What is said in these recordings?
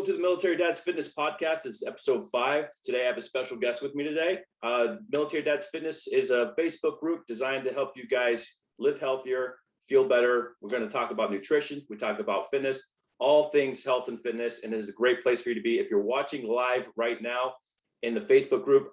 Welcome to the Military Dads Fitness Podcast. This is episode 5. Today I have a special guest with me today. Military Dads Fitness is a Facebook group designed to help you guys live healthier, feel better. We're going to talk about nutrition. We talk about fitness, all things health and fitness. And it is a great place for you to be. If you're watching live right now in the Facebook group,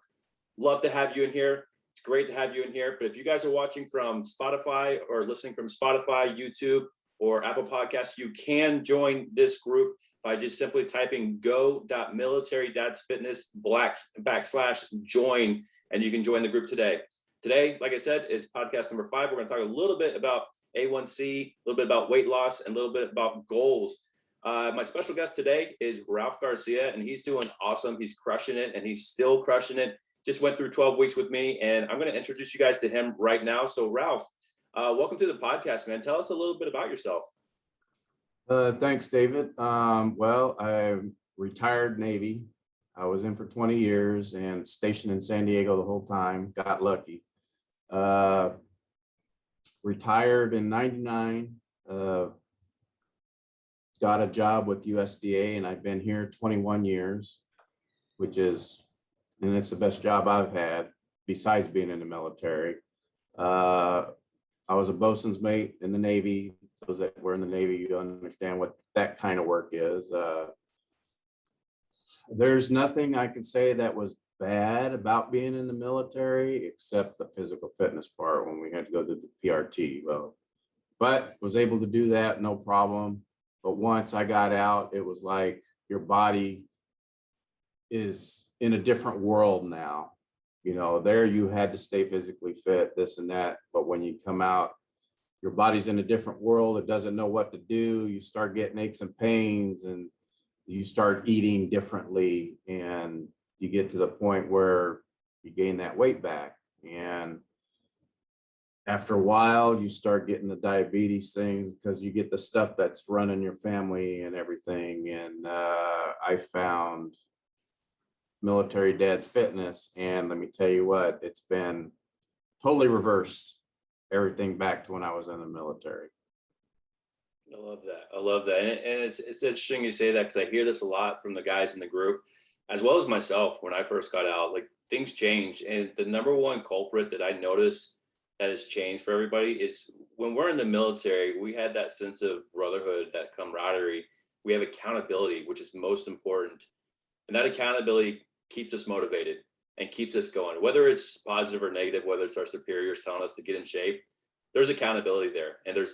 love to have you in here. It's great to have you in here. But if you guys are watching from Spotify or listening from Spotify, YouTube, or Apple Podcasts, you can join this group by just simply typing go.militarydadsfitness/join, and you can join the group today. Today, like I said, is podcast number 5. We're going to talk a little bit about A1C, a little bit about weight loss, and a little bit about goals. My special guest today is Ralph Garcia, and he's doing awesome. He's crushing it, and he's still crushing it. Just went through 12 weeks with me, and I'm going to introduce you guys to him right now. So, Ralph, welcome to the podcast, man. Tell us a little bit about yourself. Thanks, David. Well, I retired Navy. I was in for 20 years and stationed in San Diego the whole time. Got lucky. Retired in 99. Got a job with USDA, and I've been here 21 years, and it's the best job I've had besides being in the military. I was a bosun's mate in the Navy. Those that were in the Navy, you understand what that kind of work is. There's nothing I can say that was bad about being in the military, except the physical fitness part when we had to go to the PRT. But was able to do that, no problem. But once I got out, it was like your body is in a different world now. You know, there you had to stay physically fit, this and that. But when you come out, your body's in a different world. It doesn't know what to do. You start getting aches and pains, and you start eating differently, and you get to the point where you gain that weight back. And after a while, you start getting the diabetes things because you get the stuff that's running your family and everything. And I found Military Dads Fitness, and let me tell you what, it's been totally reversed. Everything back to when I was in the military. I love that. I love that. And it's interesting you say that, because I hear this a lot from the guys in the group, as well as myself when I first got out. Like, things change. And the number one culprit that I notice that has changed for everybody is when we're in the military, we had that sense of brotherhood, that camaraderie. We have accountability, which is most important. And that accountability keeps us motivated and keeps us going, whether it's positive or negative, whether it's our superiors telling us to get in shape. There's accountability there, and there's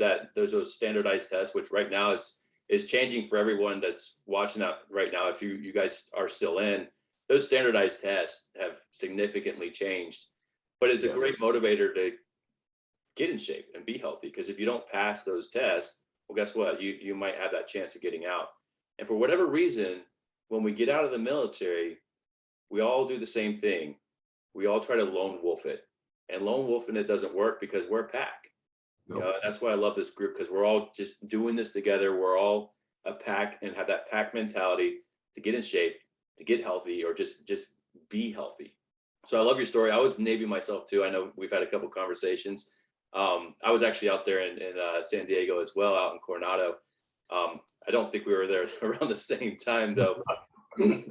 those standardized tests, which right now is changing for everyone that's watching that right now. If you guys are still in, those standardized tests have significantly changed, but it's a great motivator to get in shape and be healthy, because if you don't pass those tests, well, guess what? You might have that chance of getting out. And for whatever reason, when we get out of the military, we all do the same thing. We all try to lone wolf it, and lone wolfing it doesn't work because we're a pack. Nope. You know, that's why I love this group, because we're all just doing this together. We're all a pack and have that pack mentality to get in shape, to get healthy, or just be healthy. So I love your story. I was Navy myself too. I know we've had a couple conversations. I was actually out there in San Diego as well, out in Coronado. I don't think we were there around the same time though.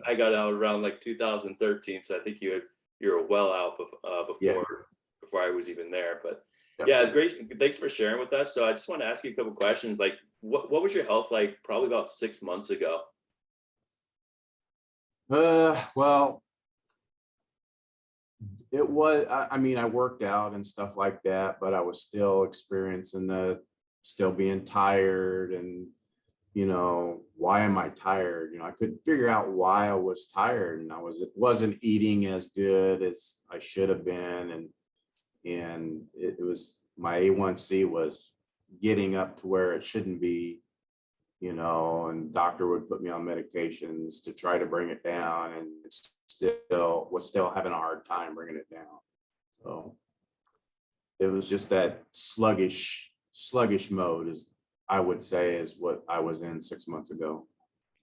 I got out around like 2013, so I think you were well out before I was even there. But yeah, it's great. Thanks for sharing with us. So I just want to ask you a couple questions. Like, what was your health like probably about 6 months ago? Well, it was. I mean, I worked out and stuff like that, but I was still experiencing still being tired and. You know, why am I tired? You know, I couldn't figure out why I was tired, and wasn't eating as good as I should have been, and it was my A1C was getting up to where it shouldn't be, you know, and doctor would put me on medications to try to bring it down, and was still having a hard time bringing it down. So it was just that sluggish mode I would say is what I was in 6 months ago.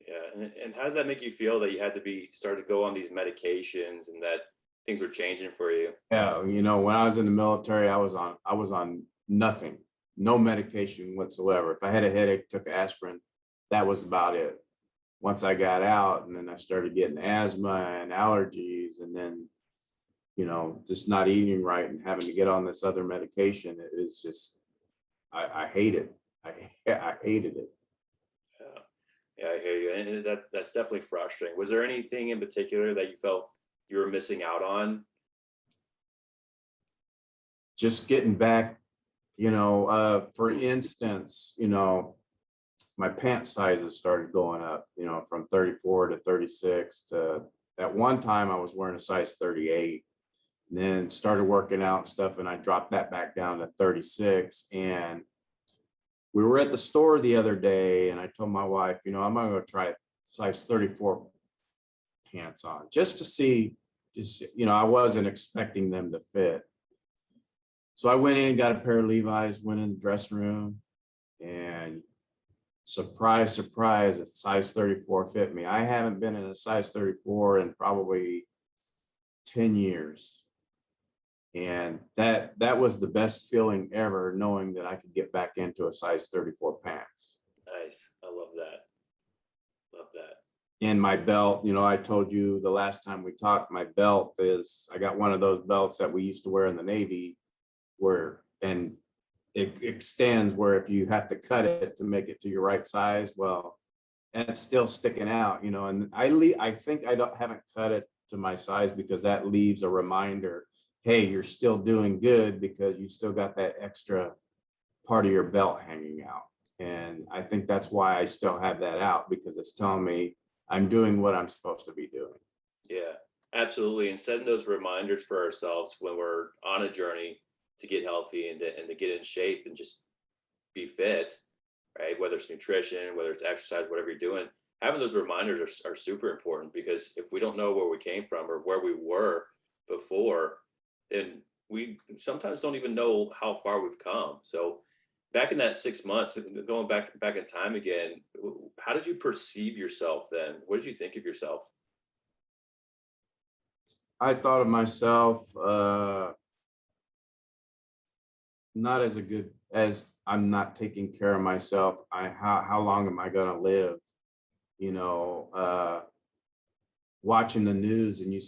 Yeah, and how does that make you feel that you had to start to go on these medications and that things were changing for you? Yeah, you know, when I was in the military, I was on nothing, no medication whatsoever. If I had a headache, took aspirin, that was about it. once I got out, and then I started getting asthma and allergies, and then, just not eating right and having to get on this other medication. It is just, I hate it. I hated it. Yeah, yeah, I hear you, and that's definitely frustrating. Was there anything in particular that you felt you were missing out on? Just getting back, for instance, my pant sizes started going up, from 34 to 36 to, at one time I was wearing a size 38, and then started working out and stuff, and I dropped that back down to 36. And we were at the store the other day, and I told my wife, I'm gonna go try size 34 pants on just to see, I wasn't expecting them to fit. So I went in, got a pair of Levi's, went in the dressing room, and surprise, surprise, a size 34 fit me. I haven't been in a size 34 in probably 10 years. And that was the best feeling ever, knowing that I could get back into a size 34 pants. Nice. I love that. Love that. And my belt, I told you the last time we talked, my belt is, I got one of those belts that we used to wear in the Navy, and it extends where if you have to cut it to make it to your right size, well, and it's still sticking out, and I think haven't cut it to my size because that leaves a reminder, hey, you're still doing good because you still got that extra part of your belt hanging out. And I think that's why I still have that out, because it's telling me I'm doing what I'm supposed to be doing. Yeah, absolutely. And setting those reminders for ourselves when we're on a journey to get healthy and to get in shape and just be fit, right? Whether it's nutrition, whether it's exercise, whatever you're doing, having those reminders are super important, because if we don't know where we came from or where we were before, then we sometimes don't even know how far we've come. So back in that 6 months, going back in time again, how did you perceive yourself then? What did you think of yourself? I thought of myself, not as a good as I'm not taking care of myself. How long am I gonna live? You know, watching the news, and you're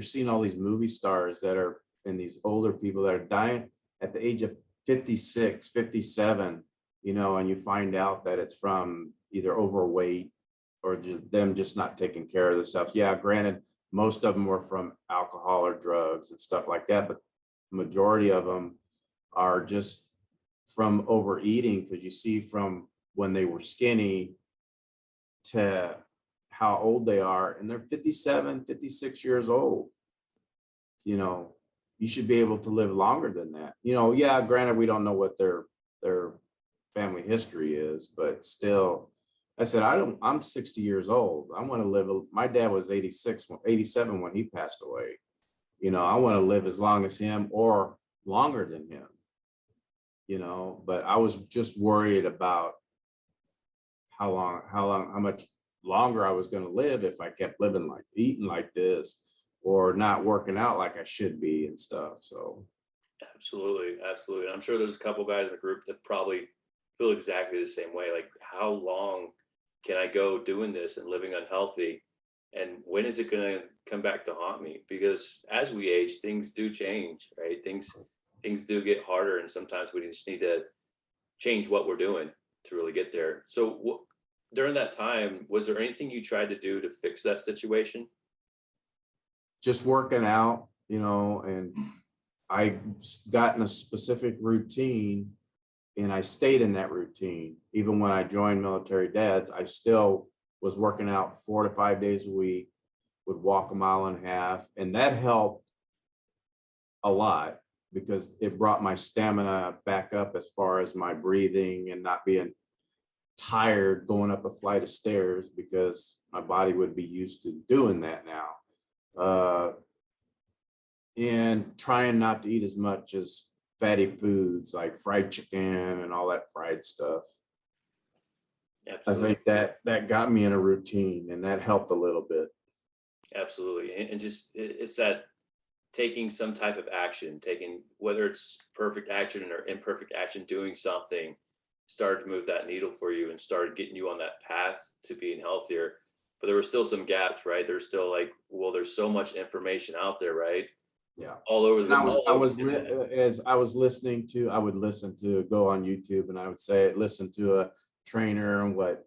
seeing all these movie stars that are, and these older people that are dying at the age of 56, 57, and you find out that it's from either overweight or just them just not taking care of themselves. Yeah, granted, most of them were from alcohol or drugs and stuff like that, but majority of them are just from overeating, because you see from when they were skinny to how old they are, and they're 57, 56 years old. You should be able to live longer than that. Yeah, granted, we don't know what their family history is, but still, I said, I'm 60 years old. I want to live. My dad was 86, 87 when he passed away. I want to live as long as him or longer than him. But I was just worried about how much longer I was going to live if I kept eating like this, or not working out like I should be and stuff. So Absolutely, absolutely. And I'm sure there's a couple guys in the group that probably feel exactly the same way. Like, how long can I go doing this and living unhealthy? And when is it going to come back to haunt me? Because as we age, things do change, right? Things do get harder, and sometimes we just need to change what we're doing to really get there. So, during that time, was there anything you tried to do to fix that situation? just working out, and I got in a specific routine, and I stayed in that routine. Even when I joined Military Dads, I still was working out 4 to 5 days a week, would walk a mile and a half. And that helped a lot, because it brought my stamina back up as far as my breathing and not being tired going up a flight of stairs, because my body would be used to doing that now. And trying not to eat as much as fatty foods like fried chicken and all that fried stuff. I Absolutely. think that got me in a routine, and that helped a little bit. Absolutely. And just it's that taking some type of action, taking, whether it's perfect action or imperfect action, doing something started to move that needle for you and started getting you on that path to being healthier. but there were still some gaps, right? There's still like, well, there's so much information out there, right? Yeah. All over And the, all over the internet. as I was listening to, I would listen to, go on YouTube, and I would say, listen to a trainer and what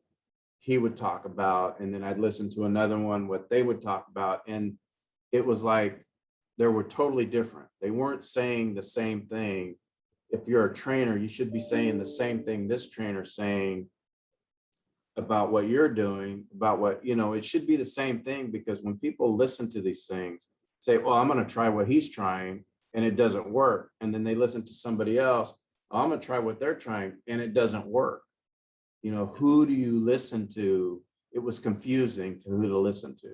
he would talk about. And then I'd listen to another one, what they would talk about. And it was like, they were totally different. They weren't saying the same thing. If you're a trainer, you should be saying the same thing this trainer's saying about what you're doing, about what, it should be the same thing, because when people listen to these things, say, well, I'm going to try what he's trying and it doesn't work. And then they listen to somebody else, "Oh, I'm going to try what they're trying and it doesn't work." Who do you listen to? It was confusing to who to listen to.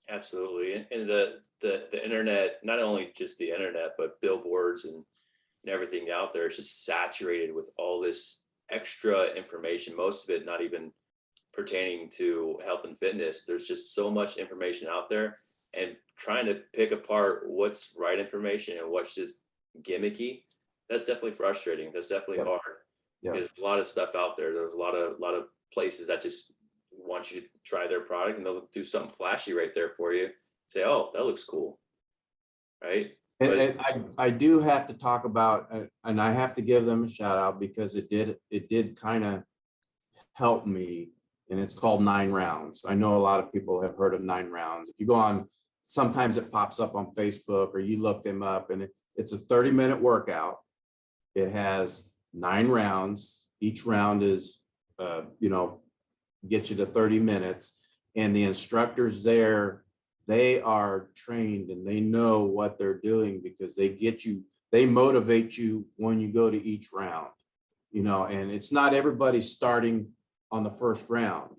Absolutely. And the internet, not only just the internet, but billboards and everything out there, is just saturated with all this extra information, most of it not even pertaining to health and fitness. There's just so much information out there, and trying to pick apart what's right information and what's just gimmicky, that's definitely frustrating. That's definitely Yeah. hard. Yeah. There's a lot of stuff out there. There's a lot of places that just want you to try their product, and they'll do something flashy right there for you. Say, oh, that looks cool, right? And, But I do have to talk about, and I have to give them a shout out, because it did kind of help me. And it's called 9 Rounds. I know a lot of people have heard of 9 Rounds. If you go on, sometimes it pops up on Facebook, or you look them up, and it's a 30-minute workout. It has 9 rounds. Each round is, get you to 30 minutes. And the instructors there, they are trained and they know what they're doing, because they motivate you when you go to each round, and it's not everybody starting on the first round.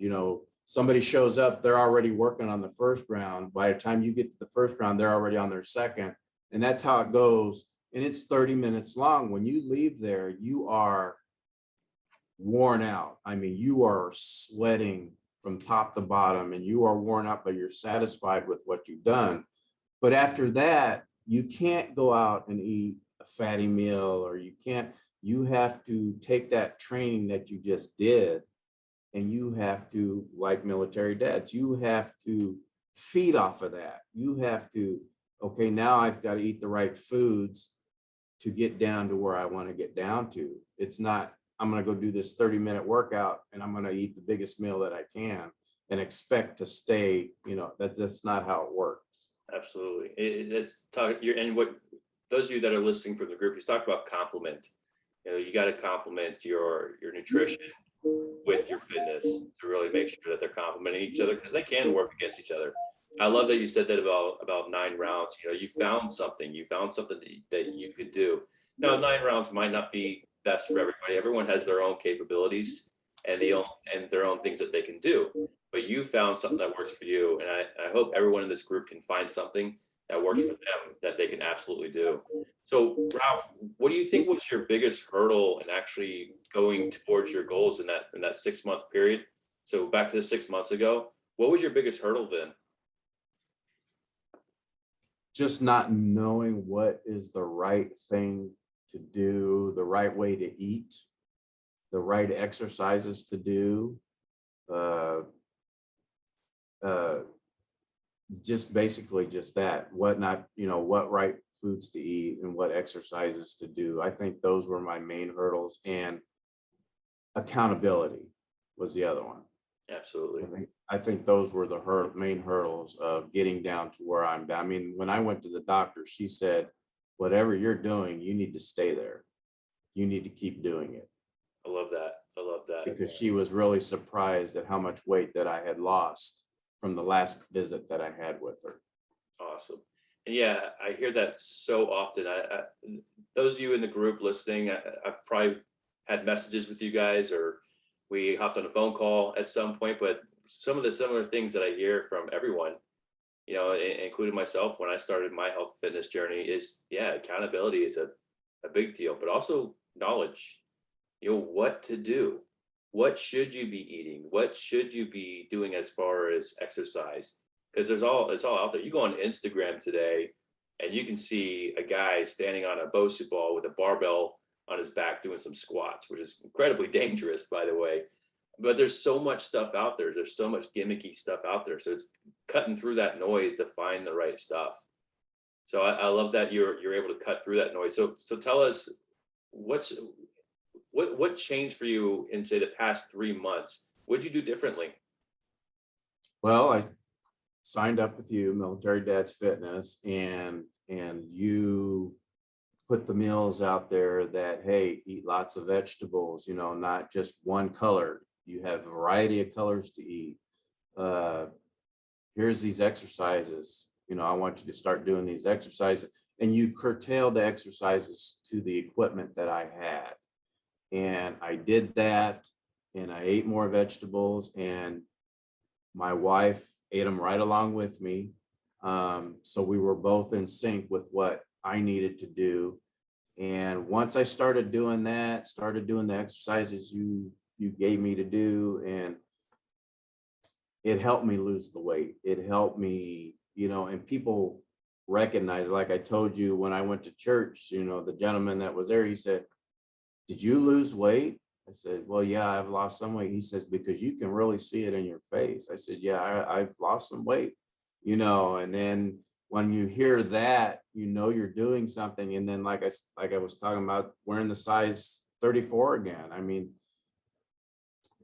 Somebody shows up, they're already working on the first round. By the time you get to the first round, they're already on their second. And that's how it goes. And it's 30 minutes long. When you leave there, you are worn out. I mean, you are sweating from top to bottom and you are worn out, but you're satisfied with what you've done. But after that, you can't go out and eat a fatty meal, or you have to take that training that you just did, and you have to, like military dads, you have to feed off of that. You have to, okay, now I've got to eat the right foods to get down to where I want to get down to. It's not, I'm going to go do this 30-minute workout and I'm going to eat the biggest meal that I can and expect to stay, that's not how it works. absolutely, it's talk. And what those of you that are listening from the group, he's talking about compliment. You got to complement your nutrition with your fitness to really make sure that they're complementing each other, because they can work against each other. I love that you said that about 9 rounds. You found something. You found something that you could do. Now, 9 rounds might not be best for everybody. Everyone has their own capabilities and their own things that they can do. But you found something that works for you, and I hope everyone in this group can find something that works for them that they can absolutely do. So, Ralph, what do you think was your biggest hurdle in actually going towards your goals in that 6 month period? So back to the 6 months ago, what was your biggest hurdle then? Just not knowing what is the right thing to do, the right way to eat, the right exercises to do. Just basically just that, what right foods to eat and what exercises to do. I think those were my main hurdles, and accountability was the other one. Absolutely. I think those were the main hurdles of getting down to where I'm down. I mean, when I went to the doctor, she said, whatever you're doing, you need to stay there. You need to keep doing it. I love that. I love that. Because she was really surprised at how much weight that I had lost from the last visit that I had with her. Awesome. And yeah, I hear that so often. Those of you in the group listening, I've probably had messages with you guys, or we hopped on a phone call at some point, but some of the similar things that I hear from everyone, including myself when I started my health fitness journey, is accountability is a big deal, but also knowledge, what to do. What should you be eating? What should you be doing as far as exercise? Because it's all out there. You go on Instagram today and you can see a guy standing on a Bosu ball with a barbell on his back doing some squats, which is incredibly dangerous, by the way. but there's so much stuff out there. There's so much gimmicky stuff out there. So it's cutting through that noise to find the right stuff. So I love that you're able to cut through that noise. So tell us what's what changed for you in say the past 3 months? What'd you do differently? Well, I signed up with you, Military Dad's Fitness, and you put the meals out there that, hey, eat lots of vegetables, not just one color. You have a variety of colors to eat. Uh, Here's these exercises. I want you to start doing these exercises. And you curtailed the exercises to the equipment that I had. And I did that, and I ate more vegetables, and my wife ate them right along with me. So we were both in sync with what I needed to do. And once I started doing that, started doing the exercises you gave me to do, and it helped me lose the weight. It helped me, and people recognize, like I told you when I went to church, the gentleman that was there, he said, "Did you lose weight?" I said, "Well, yeah, I've lost some weight." He says, "Because you can really see it in your face." I said, "Yeah, I've lost some weight, and then when you hear that, you're doing something. And then like I was talking about wearing the size 34 again. I mean,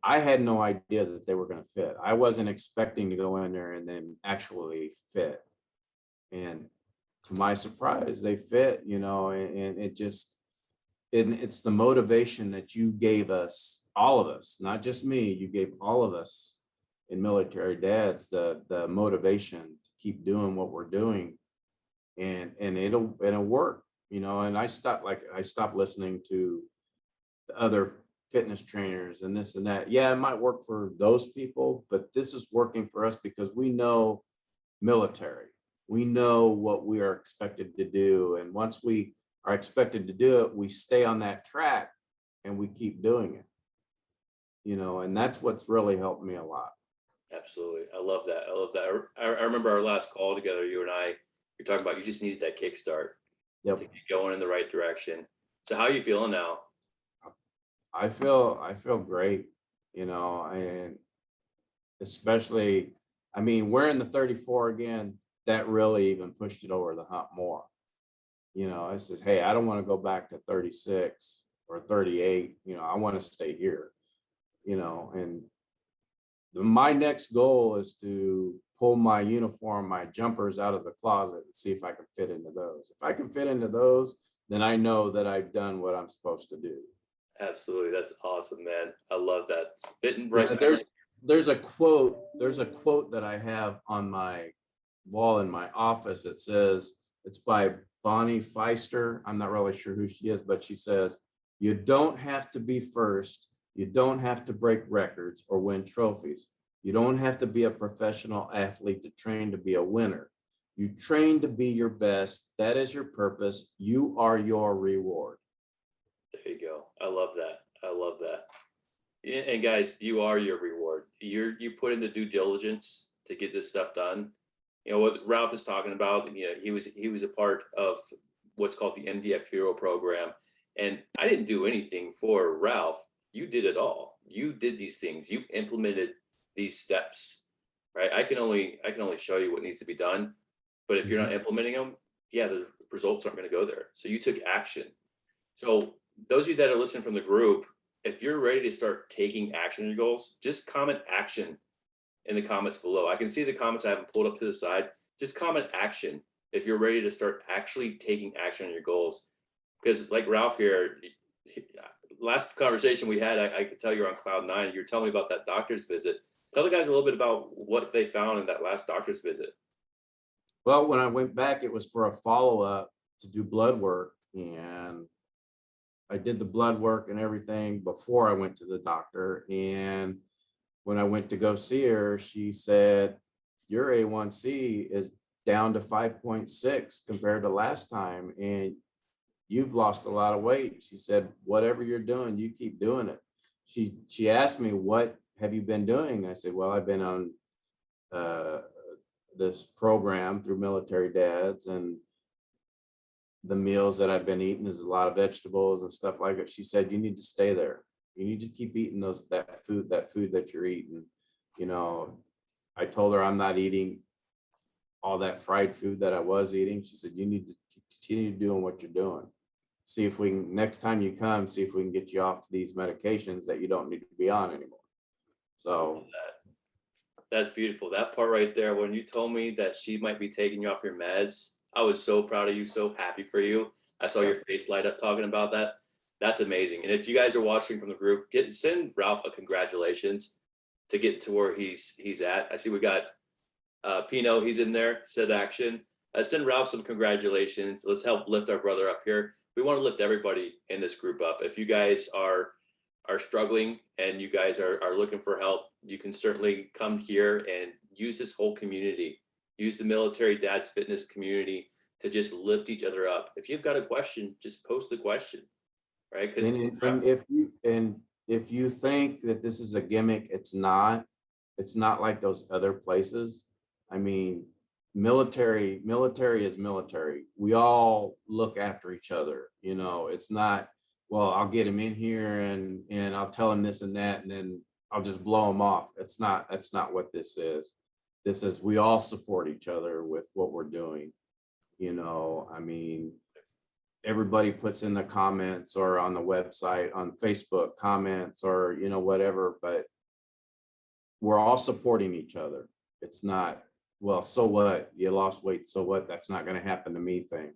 I had no idea that they were going to fit. I wasn't expecting to go in there and then actually fit. And to my surprise, they fit, and it's the motivation that you gave us, all of us, not just me. You gave all of us in Military Dads the motivation to keep doing what we're doing, and it'll work, and I stopped listening to the other fitness trainers and this and that. Yeah, it might work for those people, but this is working for us because we know military. We know what we are expected to do. And once we are expected to do it, we stay on that track and we keep doing it, and that's what's really helped me a lot. Absolutely. I love that. I love that. I remember our last call together, you and I, you're talking about you just needed that kickstart Yep. to get going in the right direction. So how are you feeling now? I feel great, and especially, I mean, wearing the 34 again, that really even pushed it over the hump more. I said, hey, I don't want to go back to 36 or 38. I want to stay here, and my next goal is to pull my uniform, my jumpers out of the closet and see if I can fit into those. If I can fit into those, then I know that I've done what I'm supposed to do. Absolutely. That's awesome, man. I love that. Fitting right. Yeah, there's a quote that I have on my wall in my office. It says, it's by Bonnie Feister. I'm not really sure who she is, but she says, "You don't have to be first. You don't have to break records or win trophies. You don't have to be a professional athlete to train to be a winner. You train to be your best. That is your purpose. You are your reward." There you go. I love that. I love that. And guys, you are your reward. You put in the due diligence to get this stuff done. What Ralph is talking about. He was a part of what's called the MDF Hero program, and I didn't do anything for Ralph. You did it all. You did these things. You implemented these steps, right? I can only show you what needs to be done, but if you're not implementing them, yeah, the results aren't going to go there. So you took action. So those of you that are listening from the group, if you're ready to start taking action on your goals, just comment action in the comments below. I can see the comments I haven't pulled up to the side. Just comment action if you're ready to start actually taking action on your goals. Because like Ralph here, last conversation we had, I could tell you're on cloud nine. You're telling me about that doctor's visit. Tell the guys a little bit about what they found in that last doctor's visit. Well, when I went back, it was for a follow-up to do blood work, and I did the blood work and everything before I went to the doctor. And when I went to go see her, she said, "Your A1C is down to 5.6 compared to last time, and you've lost a lot of weight." She said, "Whatever you're doing, you keep doing it." She asked me, "What have you been doing?" I said, "Well, I've been on this program through Military Dads, and the meals that I've been eating is a lot of vegetables and stuff like that." She said, "You need to stay there. You need to keep eating that food that you're eating. You know, I told her I'm not eating all that fried food that I was eating. She said, you need to continue doing what you're doing. See if we can, next time you come, see if we can get you off these medications that you don't need to be on anymore. So That's beautiful. That part right there, when you told me that she might be taking you off your meds, I was so proud of you, so happy for you. I saw your face light up talking about that. That's amazing. And if you guys are watching from the group, send Ralph a congratulations to get to where he's at. I see we got Pino, he's in there, said action. Send Ralph some congratulations. Let's help lift our brother up here. We want to lift everybody in this group up. If you guys are struggling and you guys are looking for help, you can certainly come here and use this whole community. Use the Military Dads Fitness community to just lift each other up. If you've got a question, just post the question, right? Because if you think that this is a gimmick, it's not. It's not like those other places. I mean, military is military. We all look after each other. You know, it's not, well, I'll get him in here and I'll tell him this and that, and then I'll just blow him off. That's not what this is. This is, we all support each other with what we're doing. You know, I mean, everybody puts in the comments or on the website, on Facebook comments, or, you know, whatever, but we're all supporting each other. It's not, well, so what? You lost weight, so what? That's not going to happen to me thing.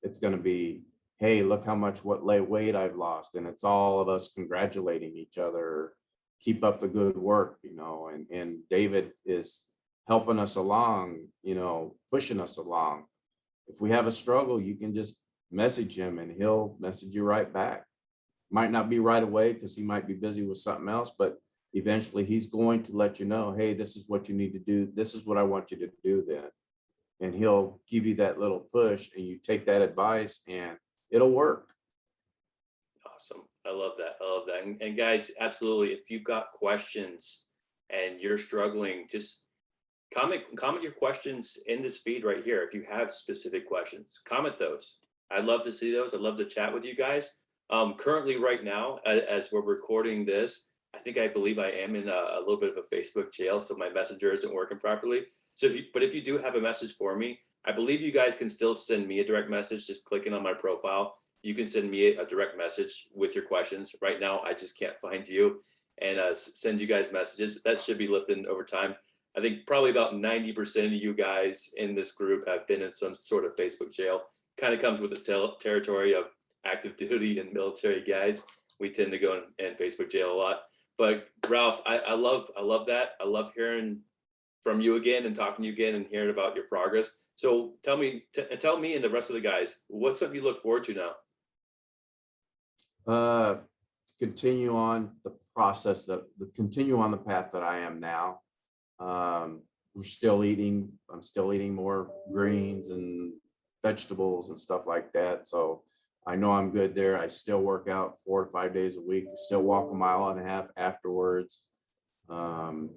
It's going to be, hey, look how much weight I've lost. And it's all of us congratulating each other. Keep up the good work, you know, and David is helping us along, you know, pushing us along. If we have a struggle, you can just message him and he'll message you right back. Might not be right away because he might be busy with something else, but eventually he's going to let you know, hey, this is what you need to do. This is what I want you to do then. And he'll give you that little push and you take that advice and it'll work. Awesome. I love that. I love that. And guys, absolutely. If you've got questions and you're struggling, just comment your questions in this feed right here. If you have specific questions, comment those. I'd love to see those. I'd love to chat with you guys. Currently right now, as we're recording this, I believe I am in a little bit of a Facebook jail, so my messenger isn't working properly. So if you do have a message for me, I believe you guys can still send me a direct message, just clicking on my profile. You can send me a direct message with your questions. Right now, I just can't find you and send you guys messages. That should be lifted over time. I think probably about 90% of you guys in this group have been in some sort of Facebook jail. Kind of comes with the territory of active duty and military guys. We tend to go in Facebook jail a lot. But Ralph, I love that. I love hearing from you again and talking to you again and hearing about your progress. So tell me and the rest of the guys, what's something you look forward to now? Continue on the process continue on the path that I am now. I'm still eating more greens and vegetables and stuff like that. So I know I'm good there. I still work out 4 to 5 days a week, still walk 1.5 miles afterwards. Coming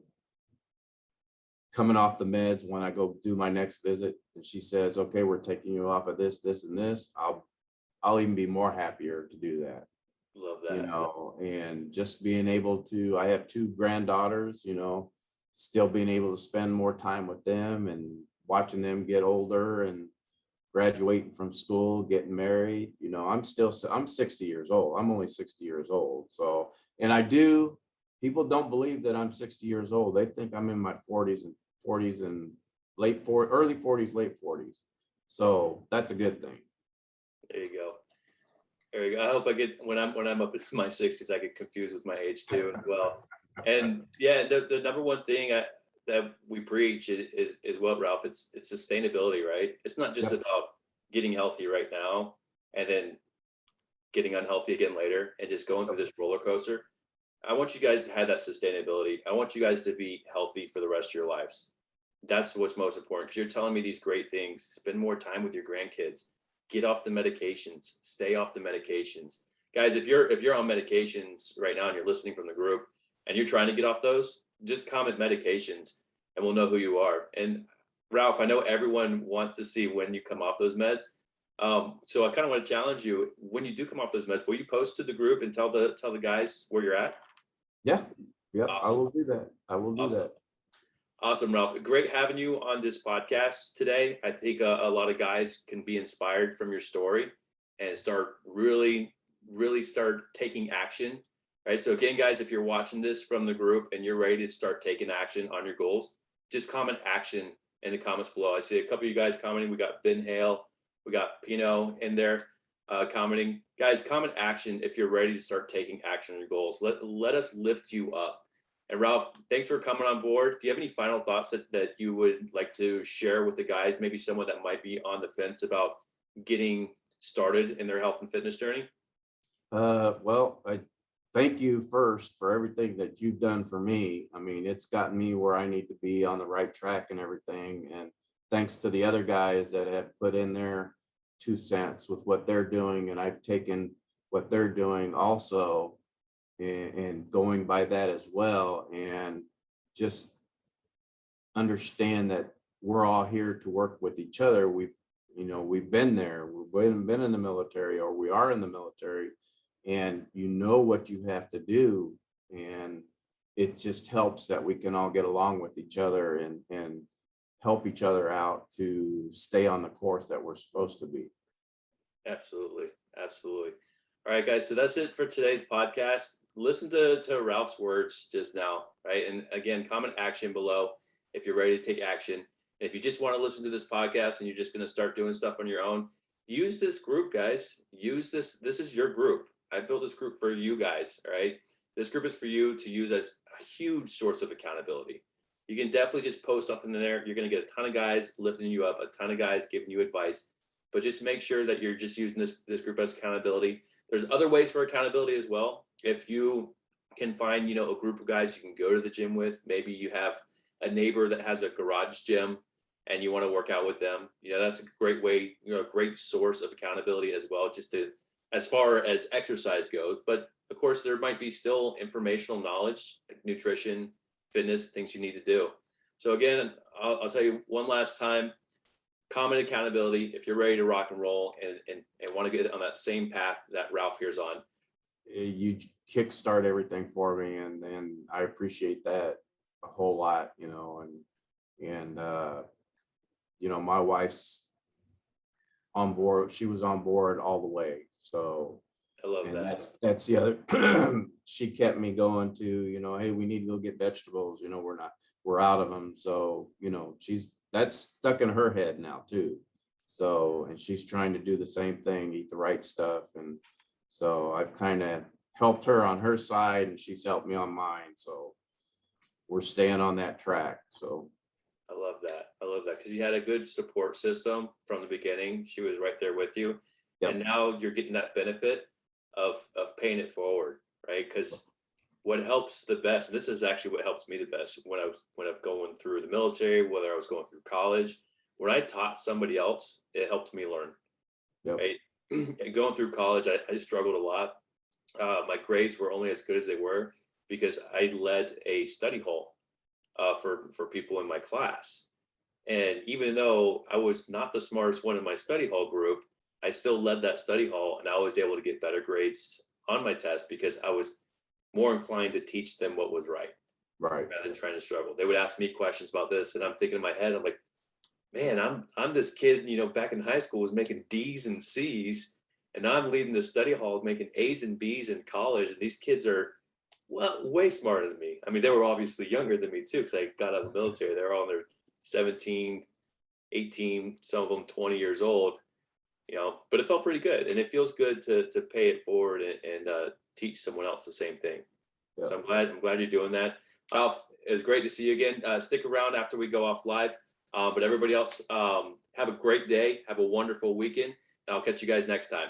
off the meds when I go do my next visit and she says, okay, we're taking you off of this, and this, I'll even be more happier to do that. Love that. You know, and just being able to, I have 2 granddaughters, you know, still being able to spend more time with them and watching them get older and graduating from school, getting married. You know, I'm 60 years old. I'm only 60 years old. So, and people don't believe that I'm 60 years old. They think I'm in my 40s and early 40s, late 40s. So that's a good thing. There you go. There you go. I hope I get, when I'm up in my 60s, I get confused with my age too as well. And yeah, the number one thing that we preach is what, Ralph? It's sustainability, right? It's not just about getting healthy right now and then getting unhealthy again later and just going through this roller coaster. I want you guys to have that sustainability. I want you guys to be healthy for the rest of your lives. That's what's most important, because you're telling me these great things. Spend more time with your grandkids. Get off the medications. Stay off the medications. Guys, if you're on medications right now and you're listening from the group and you're trying to get off those, just comment medications and we'll know who you are. And Ralph, I know everyone wants to see when you come off those meds. So I kind of want to challenge you when you do come off those meds. Will you post to the group and tell the guys where you're at? Yeah, yep, I Awesome, will do that. I will do awesome. that. Awesome, Ralph. Great having you on this podcast today. I think a lot of guys can be inspired from your story and start really start taking action. Right. So again, guys, if you're watching this from the group and you're ready to start taking action on your goals, just comment action in the comments below. I see a couple of you guys commenting. We got Ben Hale, we got Pino in there commenting. Guys, comment action if you're ready to start taking action on your goals. Let us lift you up. And Ralph, thanks for coming on board. Do you have any final thoughts that you would like to share with the guys? Maybe someone that might be on the fence about getting started in their health and fitness journey? Well, I thank you first for everything that you've done for me. I mean, it's gotten me where I need to be on the right track and everything. And thanks to the other guys that have put in their 2 cents with what they're doing. And I've taken what they're doing also and going by that as well. And just understand that we're all here to work with each other. We've been there, we've been in the military, or we are in the military, and you know what you have to do. And it just helps that we can all get along with each other and help each other out to stay on the course that we're supposed to be. Absolutely. Absolutely. All right, guys. So that's it for today's podcast. Listen to Ralph's words just now, right? And again, comment action below if you're ready to take action. And if you just want to listen to this podcast and you're just going to start doing stuff on your own, use this group, guys. Use this. This is your group. I built this group for you guys. All right. This group is for you to use as a huge source of accountability. You can definitely just post something in there. You're going to get a ton of guys lifting you up, a ton of guys giving you advice, but just make sure that you're just using this group as accountability. There's other ways for accountability as well. If you can find, a group of guys you can go to the gym with, maybe you have a neighbor that has a garage gym and you want to work out with them, that's a great way, a great source of accountability as well, just to, as far as exercise goes. But of course, there might be still informational knowledge, like nutrition, fitness, things you need to do. So again, I'll tell you one last time, common accountability. If you're ready to rock and roll and want to get on that same path that Ralph here's on. You kickstart everything for me, and I appreciate that a whole lot, and my wife's on board. She was on board all the way. So, I love and that. that's the other, she kept me going to, hey, we need to go get vegetables, we're out of them. So, that's stuck in her head now too. So, and she's trying to do the same thing, eat the right stuff. And so I've kind of helped her on her side and she's helped me on mine. So we're staying on that track. So I love that. I love that because you had a good support system from the beginning. She was right there with you. yep. And now you're getting that benefit of paying it forward, right? Because what helps the best, and this is actually what helps me the best when I've going through the military, whether I was going through college, when I taught somebody else, it helped me learn. Yep. Right? And going through college, I struggled a lot. My grades were only as good as they were because I led a study hall for people in my class. And even though I was not the smartest one in my study hall group, I still led that study hall and I was able to get better grades on my test because I was more inclined to teach them what was right Right. rather than trying to struggle. They would ask me questions about this and I'm thinking in my head, I'm like, man, I'm this kid, back in high school was making D's and C's, and now I'm leading the study hall making A's and B's in college. And these kids are way smarter than me. I mean, they were obviously younger than me too, because I got out of the military. They were all in their 17, 18, some of them 20 years old, but it felt pretty good. And it feels good to pay it forward and teach someone else the same thing. Yep. So I'm glad you're doing that. Ralph, it was great to see you again. Stick around after we go off live. But everybody else, have a great day. Have a wonderful weekend. And I'll catch you guys next time.